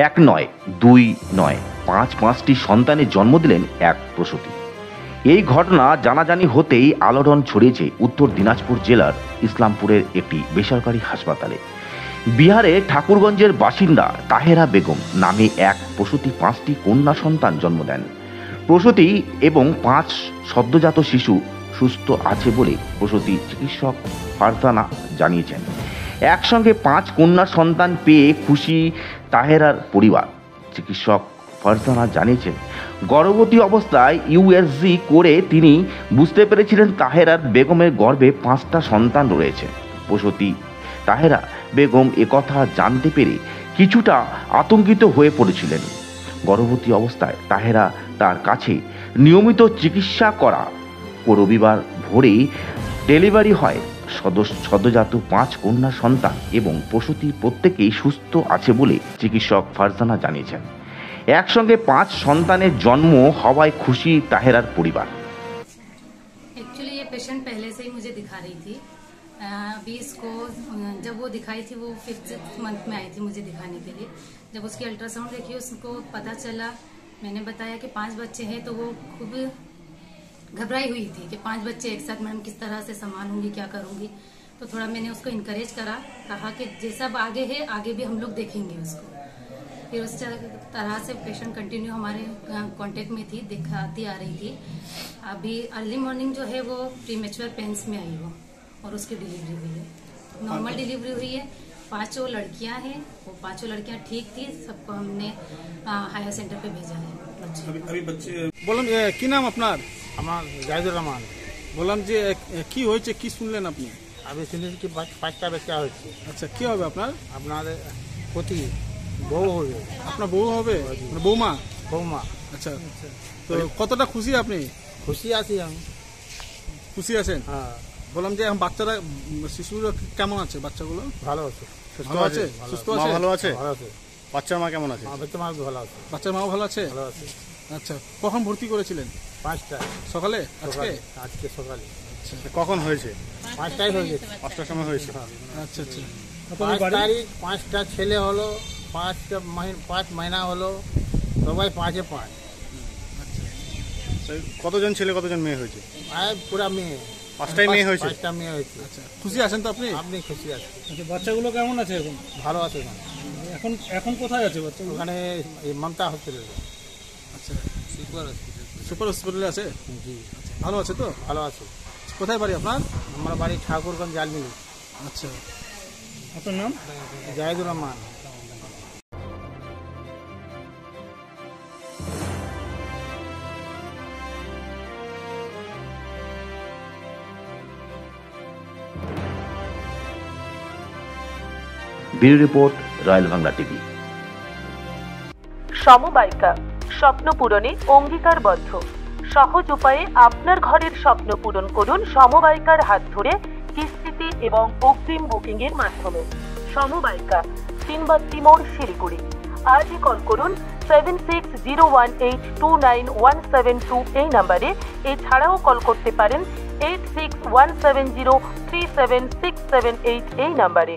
এক নয়, দুই নয়, পাঁচটি সন্তানের জন্ম দিলেন এক প্রসূতি। এই ঘটনা জানাজানি হতেই আলোড়ন ছড়িয়েছে উত্তর দিনাজপুর জেলার ইসলামপুরের একটি বেসরকারি হাসপাতালে। বিহারে ঠাকুরগঞ্জের বাসিন্দা তাহেরা বেগম নামে এক প্রসূতি 5টি কন্যা সন্তান জন্ম দেন। প্রসূতি এবং 5 সদ্যজাত শিশু সুস্থ আছে বলে প্রসূতি চিকিৎসক ফারজানা জানিয়েছেন। একসঙ্গে 5 কন্যা সন্তান পেয়ে খুশি তাহেরার পরিবার। চিকিৎসক ফারজানা জানিয়েছেন, গর্ভবতী অবস্থায় ইউএসজি করে তিনি বুঝতে পেরেছিলেন তাহেরার বেগমের গর্ভে 5টা সন্তান রয়েছে। প্রসূতি তাহেরা বেগম একথা জানতে পেরে কিছুটা আতঙ্কিত হয়ে পড়েছিলেন। গর্ভবতী অবস্থায় তাহেরা তার কাছে নিয়মিত চিকিৎসা করা রবিবার ভোরেই ডেলিভারি হয়। সদ্যজাত 5 কন্যা সন্তান এবং প্রসূতি প্রত্যেকেই সুস্থ আছে বলে চিকিৎসক ফারজানা জানিয়েছেন। একসঙ্গে 5 সন্তানের জন্ম হওয়ায় খুশি তাহেরার পরিবার। एक्चुअली ये पेशेंट पहले से ही मुझे दिखा रही थी। अभी इसको जब वो दिखाई थी वो 5th मंथ में आई थी मुझे दिखाने के लिए। जब उसकी अल्ट्रासाउंड देखी उसको पता चला, मैंने बताया कि 5 बच्चे हैं, तो वो खूब घबराई हुई थी कि 5 बच्चे एक साथ मैम किस तरह से संभालूंगी, क्या करूंगी। तो थोड़ा मैंने उसको इनकरेज करा, कहा कि जैसा आगे है आगे भी हम लोग देखेंगे उसको। फिर उस तरह से पेशेंट कंटिन्यू हमारे कांटेक्ट में थी, दिखाती आ रही थी। अभी अर्ली मॉर्निंग जो है वो प्रीमेच्योर पेन्स में आई वो, और उसकी डिलीवरी हुई है। नॉर्मल डिलीवरी हुई है। 5 लड़कियां हैं, वो 5 लड़कियां ठीक थी। सबको हमने हायर सेंटर पे भेजा है। अभी बच्चे বললাম কি নাম আপনার? আমার জাহিদুর রহমান। বললাম যে কি হয়েছে, কি শুনলেন আপনি? আমি শুনেছি কি 5টা বাচ্চা হয়েছে। আচ্ছা, কি হবে আপনার? আপনার পতি বউ হবে। আপনার বউ হবে? মানে বৌমা? বৌমা। আচ্ছা, তো কতটা খুশি আপনি? খুশি আছি আমি। খুশি আছেন? হ্যাঁ। বললাম যে এখন বাচ্চারা, শিশুরা কেমন আছে? বাচ্চাগুলো ভালো আছে, সুস্থ আছে? সুস্থ আছে, ভালো আছে? ভালো আছে। বাচ্চার মা কেমন আছে? বাচ্চা মা ভালো আছে। বাচ্চার মাও ভালো আছে? ভালো আছে। আচ্ছা, কখন ভর্তি করেছিলেন? 5টা সকালে? আজকে সকালে। কখন হয়েছে? 5টায় হয়ে গেছে। 5টার সময় হয়েছে। আচ্ছা আচ্ছা। 5 তারিখ 5টা ছেলে হলো, 5 মহিনা হলো, সবাই 5-এ 5। কতজন ছেলে কতজন মেয়ে হয়েছে? পুরা মেয়ে। 5টাই মেয়ে হয়েছে? 5টা মেয়ে হয়েছে। আচ্ছা, খুশি আছেন তো আপনি? আপনি খুশি আছেন? আচ্ছা, বাচ্চাগুলো কেমন আছে এখন? ভালো আছে। এখন এখন কোথায় আছে বাচ্চাগুলো? ওখানে মমতা হসপিটালে। আচ্ছা, সুপার হসপিটালে আছে? জি। ভালো আছে তো? ভালো আছে। কোথায় বাড়ি আপনার? আমার বাড়ি ঠাকুরগঞ্জ জালমিলি। আচ্ছা, আপনার নাম? Zahidur Rahman. Bureau report, royal Bangla TV. সমবায়িকা, স্বপ্ন পূরণে অঙ্গীকারবদ্ধ। সহজ উপায়ে আপনার ঘরের স্বপ্ন পূরণ করুন সমবায়িকার হাত ধরে, কিস্তিতে এবং অগ্রিম বুকিং এর মাধ্যমে। সমবায়িকা, 3 বাত্তি মোড়, শিলিগুড়ি। আজই কল করুন 7601829172 এই নম্বরে। এছাড়াও কল করতে পারেন 8617037678 এই নম্বরে।